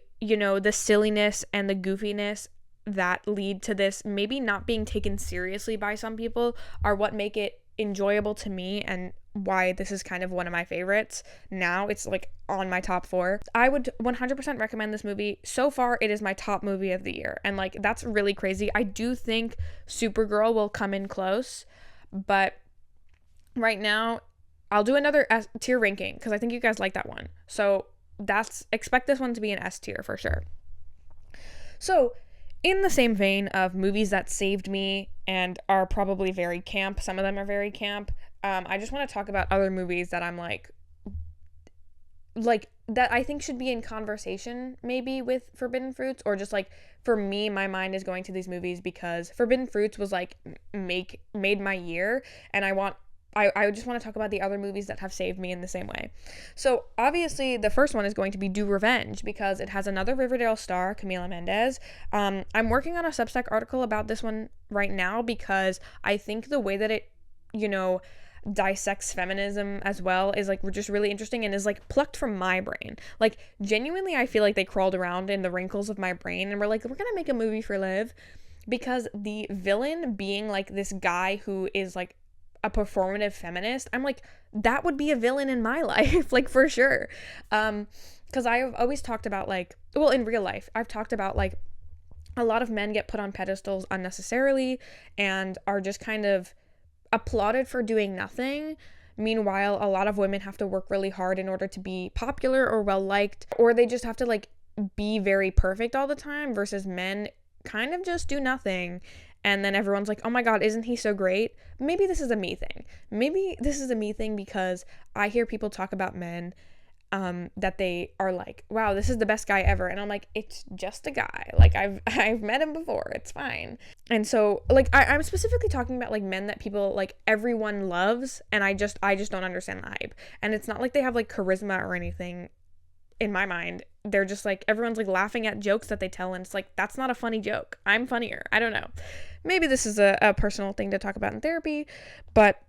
silliness and the goofiness that lead to this maybe not being taken seriously by some people are what make it enjoyable to me, and why this is kind of one of my favorites. Now it's like on my top 4. I would 100% recommend this movie. So far it is my top movie of the year, and like that's really crazy. I do think Supergirl will come in close, but right now I'll do another S tier ranking because I think you guys like that one. So expect this one to be an S tier for sure. So in the same vein of movies that saved me and are probably very camp, some of them are very camp, I just want to talk about other movies that I'm like that I think should be in conversation maybe with Forbidden Fruits, or just like for me, my mind is going to these movies because Forbidden Fruits was like made my year, and I just want to talk about the other movies that have saved me in the same way. So obviously the first one is going to be Do Revenge because it has another Riverdale star, Camila Mendes. I'm working on a Substack article about this one right now because I think the way that it, dissects feminism as well is like just really interesting and is like plucked from my brain. Like genuinely, I feel like they crawled around in the wrinkles of my brain and were like, we're gonna make a movie for Liv, because the villain being like this guy who is like a performative feminist, I'm like, that would be a villain in my life, like for sure. Because I've always talked about like, well, in real life, I've talked about like a lot of men get put on pedestals unnecessarily and are just kind of applauded for doing nothing. Meanwhile, a lot of women have to work really hard in order to be popular or well liked, or they just have to like be very perfect all the time, versus men kind of just do nothing. And then everyone's like, oh my God, isn't he so great? Maybe this is a me thing. Maybe this is a me thing because I hear people talk about men that they are like, wow, this is the best guy ever. And I'm like, it's just a guy. Like I've met him before. It's fine. And so like I'm specifically talking about like men that people like everyone loves, and I just don't understand the hype. And it's not like they have like charisma or anything in my mind. They're just like, everyone's like laughing at jokes that they tell, and it's like, that's not a funny joke. I'm funnier. I don't know. Maybe this is a personal thing to talk about in therapy, but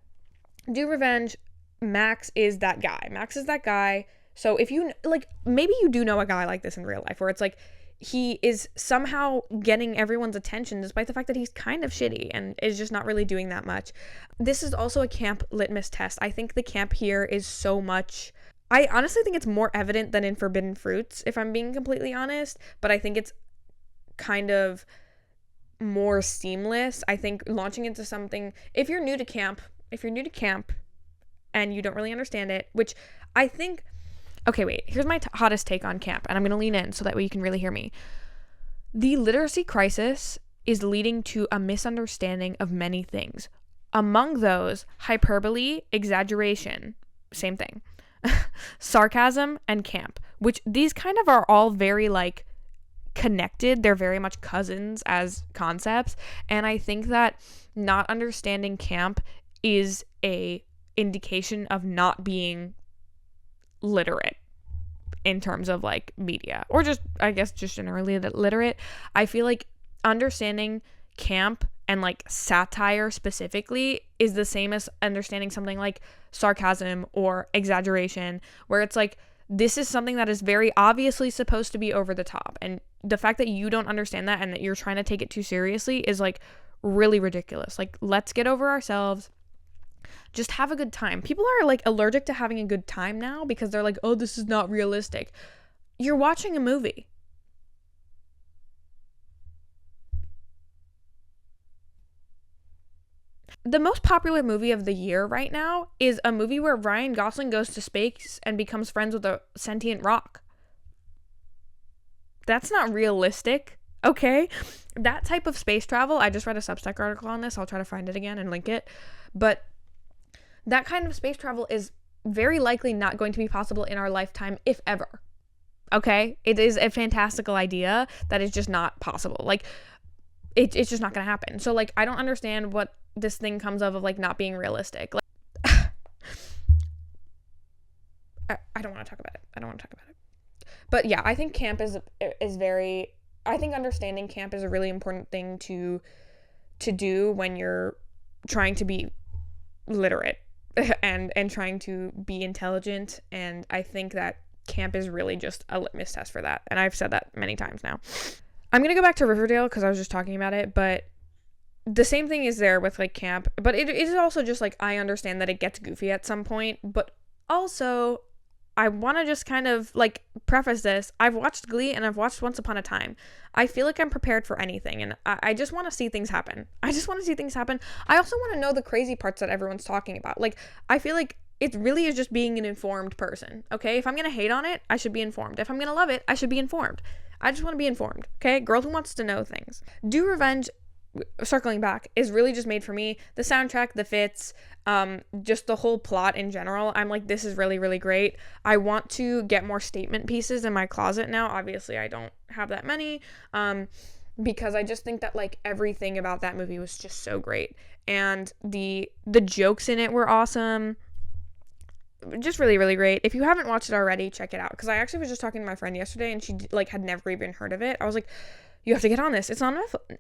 Do Revenge, Max is that guy. So if you like, maybe you do know a guy like this in real life, where it's like he is somehow getting everyone's attention despite the fact that he's kind of shitty and is just not really doing that much. This is also a camp litmus test. I think the camp here is so much, I honestly think it's more evident than in Forbidden Fruits, if I'm being completely honest, but I think it's kind of more seamless. I think launching into something, if you're new to camp and you don't really understand it, which I think, okay, wait, here's my hottest take on camp, and I'm going to lean in so that way you can really hear me. The literacy crisis is leading to a misunderstanding of many things. Among those, hyperbole, exaggeration, same thing, sarcasm, and camp, which these kind of are all very like connected. They're very much cousins as concepts, and I think that not understanding camp is a indication of not being literate in terms of like media, or just I guess just generally literate. I feel like understanding camp and like satire specifically is the same as understanding something like sarcasm or exaggeration, where it's like, this is something that is very obviously supposed to be over the top. And the fact that you don't understand that and that you're trying to take it too seriously is like really ridiculous. Like, let's get over ourselves. Just have a good time. People are like allergic to having a good time now because they're like, oh, this is not realistic. You're watching a movie. The most popular movie of the year right now is a movie where Ryan Gosling goes to space and becomes friends with a sentient rock. That's not realistic, okay? That type of space travel, I just read a Substack article on this. I'll try to find it again and link it. But that kind of space travel is very likely not going to be possible in our lifetime, if ever. Okay? It is a fantastical idea that is just not possible. Like, it's just not going to happen. So, like, I don't understand what this thing comes of like not being realistic. Like, I don't want to talk about it. But yeah, I think camp is very, I think understanding camp is a really important thing to do when you're trying to be literate and trying to be intelligent. And I think that camp is really just a litmus test for that. And I've said that many times now. I'm going to go back to Riverdale because I was just talking about it, but the same thing is there with like camp, but it is also just like, I understand that it gets goofy at some point, but also I want to just kind of like preface this. I've watched Glee and I've watched Once Upon a Time. I feel like I'm prepared for anything, and I just want to see things happen. I also want to know the crazy parts that everyone's talking about. Like, I feel like it really is just being an informed person, okay? If I'm going to hate on it, I should be informed. If I'm going to love it, I should be informed. I just want to be informed, okay? Girl who wants to know things. Do Revenge, circling back, is really just made for me. The soundtrack, the fits, just the whole plot in general, I'm like, this is really, really great. I want to get more statement pieces in my closet now. Obviously, I don't have that many, because I just think that like everything about that movie was just so great, and the jokes in it were awesome. Just really, really great. If you haven't watched it already, check it out, because I actually was just talking to my friend yesterday and she like had never even heard of it. I was like, you have to get on this. It's on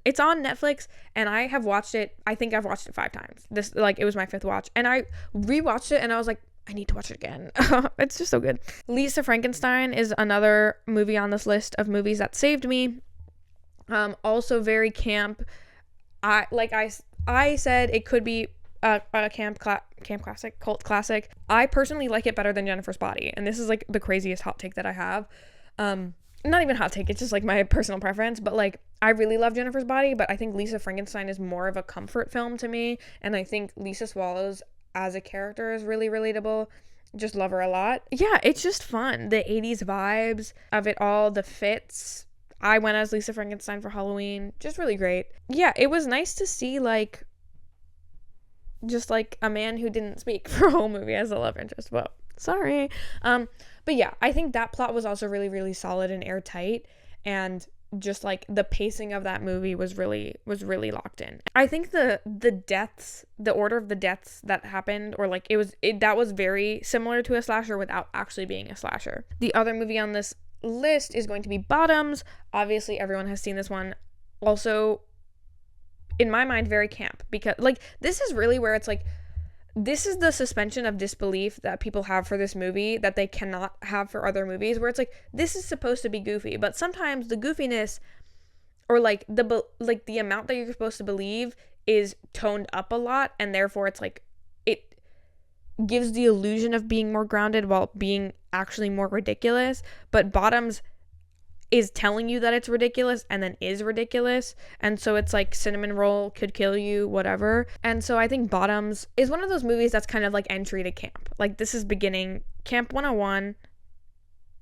Netflix, and I have watched it. I think I've watched it 5 times. This, like, it was my 5th watch, and I rewatched it and I was like, I need to watch it again. It's just so good. Lisa Frankenstein is another movie on this list of movies that saved me. Also very camp. I said it could be a camp classic, cult classic. I personally like it better than Jennifer's Body, and this is like the craziest hot take that I have. Not even hot take, it's just like my personal preference, but like, I really love Jennifer's Body, but I think Lisa Frankenstein is more of a comfort film to me, and I think Lisa Swallows as a character is really relatable. Just love her a lot. Yeah, it's just fun. The 80s vibes of it all, the fits. I went as Lisa Frankenstein for Halloween. Just really great. Yeah, it was nice to see like just like a man who didn't speak for a whole movie as a love interest. Well, sorry. But yeah, I think that plot was also really, really solid and airtight, and just like the pacing of that movie was really locked in. I think the deaths, the order of the deaths that happened, or like that was very similar to a slasher without actually being a slasher. The other movie on this list is going to be Bottoms. Obviously, everyone has seen this one. Also, in my mind, very camp, because like, this is really where it's like, this is the suspension of disbelief that people have for this movie that they cannot have for other movies, where it's like, this is supposed to be goofy, but sometimes the goofiness, or like the amount that you're supposed to believe, is toned up a lot, and therefore it's like, it gives the illusion of being more grounded while being actually more ridiculous. But Bottoms is telling you that it's ridiculous and then is ridiculous, and so it's like cinnamon roll could kill you, whatever. And so I think Bottoms is one of those movies that's kind of like entry to camp. Like, this is beginning camp 101.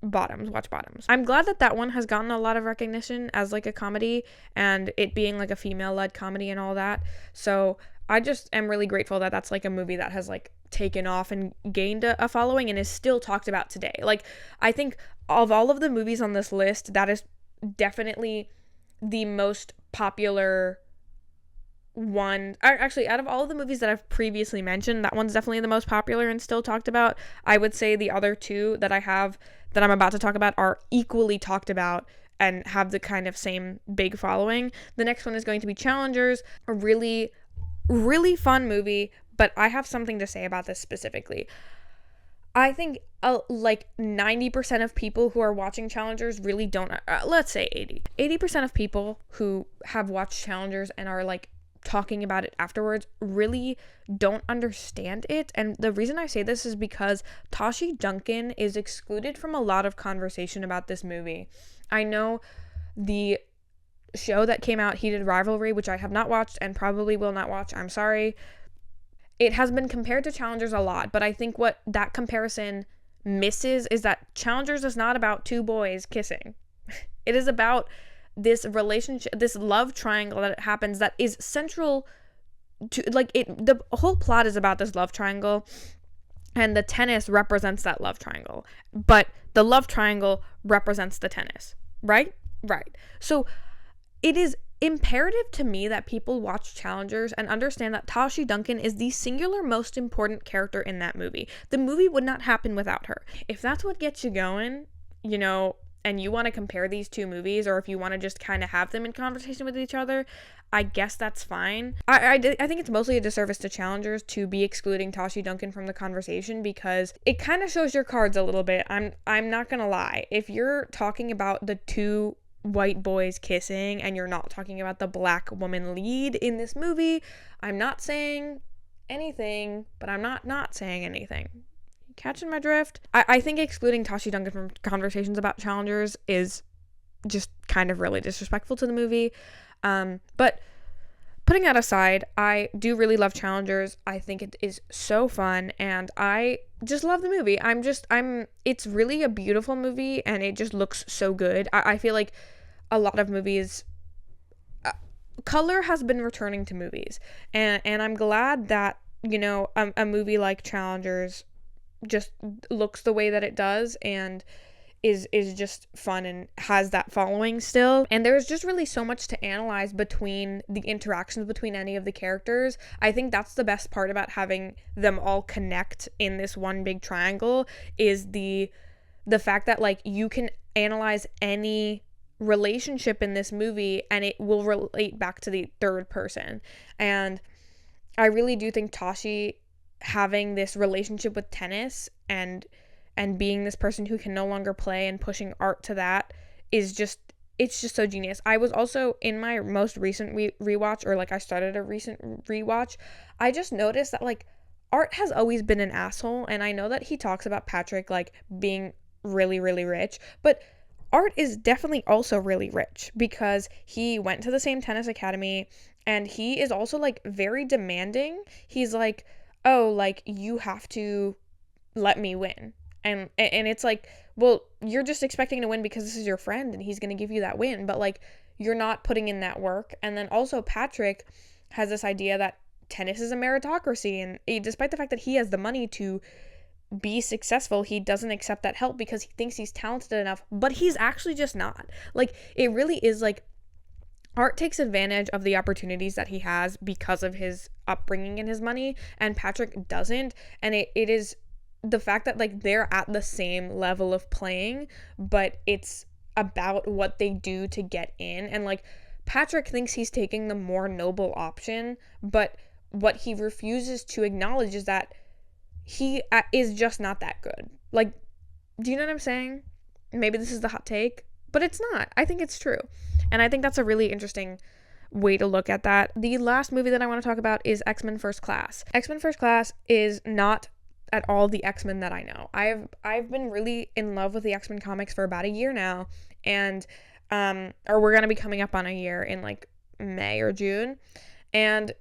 Bottoms, watch Bottoms. I'm glad that one has gotten a lot of recognition as like a comedy, and it being like a female-led comedy and all that. So I just am really grateful that that's like a movie that has like taken off and gained a following and is still talked about today. Like, I think of all of the movies on this list, that is definitely the most popular one. Actually, out of all of the movies that I've previously mentioned, that one's definitely the most popular and still talked about. I would say the other two that I have that I'm about to talk about are equally talked about and have the kind of same big following. The next one is going to be Challengers, a really, really fun movie, but I have something to say about this specifically. I think like 90% of people who are watching Challengers really don't, let's say 80% of people who have watched Challengers and are like talking about it afterwards really don't understand it. And the reason I say this is because Tashi Duncan is excluded from a lot of conversation about this movie. I know the show that came out, Heated Rivalry, which I have not watched and probably will not watch, I'm sorry, it has been compared to Challengers a lot, but I think what that comparison misses is that Challengers is not about two boys kissing. It is about this relationship, this love triangle that happens that is central to, like, it. The whole plot is about this love triangle, and the tennis represents that love triangle, but the love triangle represents the tennis, right? Right. So it is imperative to me that people watch Challengers and understand that Tashi Duncan is the singular most important character in that movie. The movie would not happen without her. If that's what gets you going, you know, and you want to compare these two movies, or if you want to just kind of have them in conversation with each other, I guess that's fine. I think it's mostly a disservice to Challengers to be excluding Tashi Duncan from the conversation, because it kind of shows your cards a little bit. I'm not gonna lie. If you're talking about the two white boys kissing and you're not talking about the black woman lead in this movie, I'm not saying anything, but I'm not saying anything. Catching my drift? I think excluding Tashi Duncan from conversations about Challengers is just kind of really disrespectful to the movie. But putting that aside, I do really love Challengers. I think it is so fun, and I just love the movie. It's really a beautiful movie, and it just looks so good. I feel like a lot of movies, color has been returning to movies, and I'm glad that, you know, a movie like Challengers just looks the way that it does and is just fun and has that following still. And there's just really so much to analyze between the interactions between any of the characters. I think that's the best part about having them all connect in this one big triangle, is the fact that, like, you can analyze any relationship in this movie and it will relate back to the third person. And I really do think Tashi having this relationship with tennis and being this person who can no longer play and pushing Art to that is just, it's just so genius. I was also in my most recent rewatch, or like I started a recent rewatch, I just noticed that, like, Art has always been an asshole, and I know that he talks about Patrick, like, being really, really rich, but Art is definitely also really rich because he went to the same tennis academy, and he is also, like, very demanding. He's like, oh, like, you have to let me win. And it's like, well, you're just expecting to win because this is your friend and he's going to give you that win, but, like, you're not putting in that work. And then also Patrick has this idea that tennis is a meritocracy, and despite the fact that he has the money to be successful, he doesn't accept that help because he thinks he's talented enough, but he's actually just not. Like, it really is like Art takes advantage of the opportunities that he has because of his upbringing and his money, and Patrick doesn't. And it is the fact that, like, they're at the same level of playing, but it's about what they do to get in. And, like, Patrick thinks he's taking the more noble option, but what he refuses to acknowledge is that he is just not that good. Like, do you know what I'm saying? Maybe this is the hot take, but it's not. I think it's true. And I think that's a really interesting way to look at that. The last movie that I want to talk about is X-Men First Class. X-Men First Class is not at all the X-Men that I know. I've been really in love with the X-Men comics for about a year now, and or we're gonna be coming up on a year in, like, May or June, and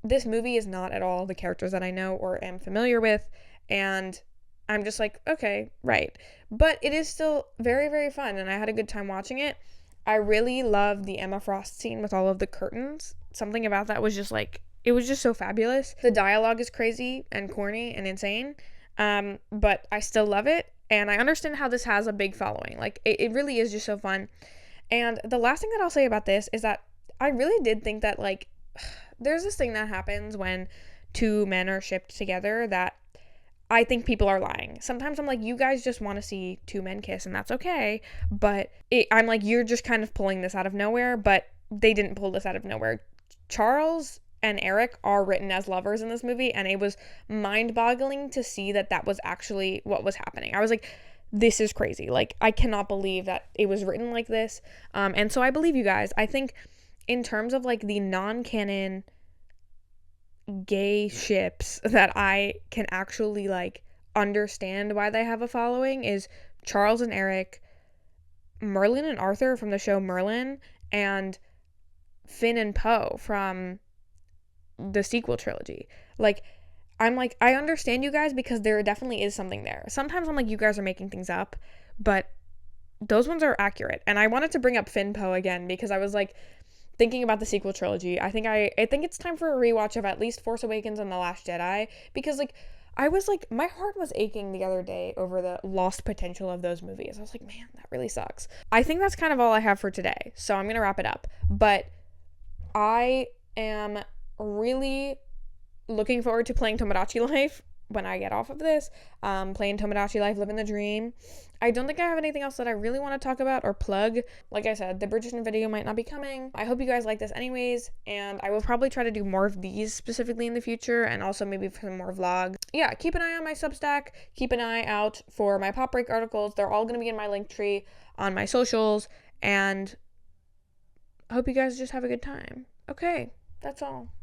this movie is not at all the characters that I know or am familiar with, and I'm just like, okay, right. But it is still very, very fun, and I had a good time watching it. I really love the Emma Frost scene with all of the curtains. Something about that was just, like, it was just so fabulous. The dialogue is crazy and corny and insane, but I still love it, and I understand how this has a big following. Like, it really is just so fun. And the last thing that I'll say about this is that I really did think that, like, there's this thing that happens when two men are shipped together that I think people are lying. Sometimes I'm like, you guys just want to see two men kiss, and that's okay. But I'm like, you're just kind of pulling this out of nowhere, but they didn't pull this out of nowhere. Charles and Eric are written as lovers in this movie, and it was mind-boggling to see that was actually what was happening. I was like, this is crazy. Like, I cannot believe that it was written like this. And so I believe you guys. I think in terms of like the non-canon gay ships that I can actually like understand why they have a following is Charles and Eric, Merlin and Arthur from the show Merlin, and Finn and Poe from the sequel trilogy. Like, I'm like, I understand you guys because there definitely is something there. Sometimes I'm like, you guys are making things up, but those ones are accurate. And I wanted to bring up Finn Poe again because I was like thinking about the sequel trilogy. I think it's time for a rewatch of at least Force Awakens and The Last Jedi, because like I was like, my heart was aching the other day over the lost potential of those movies. I was like, man, that really sucks. I think that's kind of all I have for today, so I'm gonna wrap it up. But I am really looking forward to playing Tomodachi Life when I get off of this. Playing Tomodachi Life, living the dream. I don't think I have anything else that I really want to talk about or plug. Like I said, the Bridgerton video might not be coming. I hope you guys like this anyways, and I will probably try to do more of these specifically in the future, and also maybe some more vlogs. Yeah, keep an eye on my Substack. Keep an eye out for my Pop Break articles. They're all going to be in my Linktree on my socials, and I hope you guys just have a good time. Okay, that's all.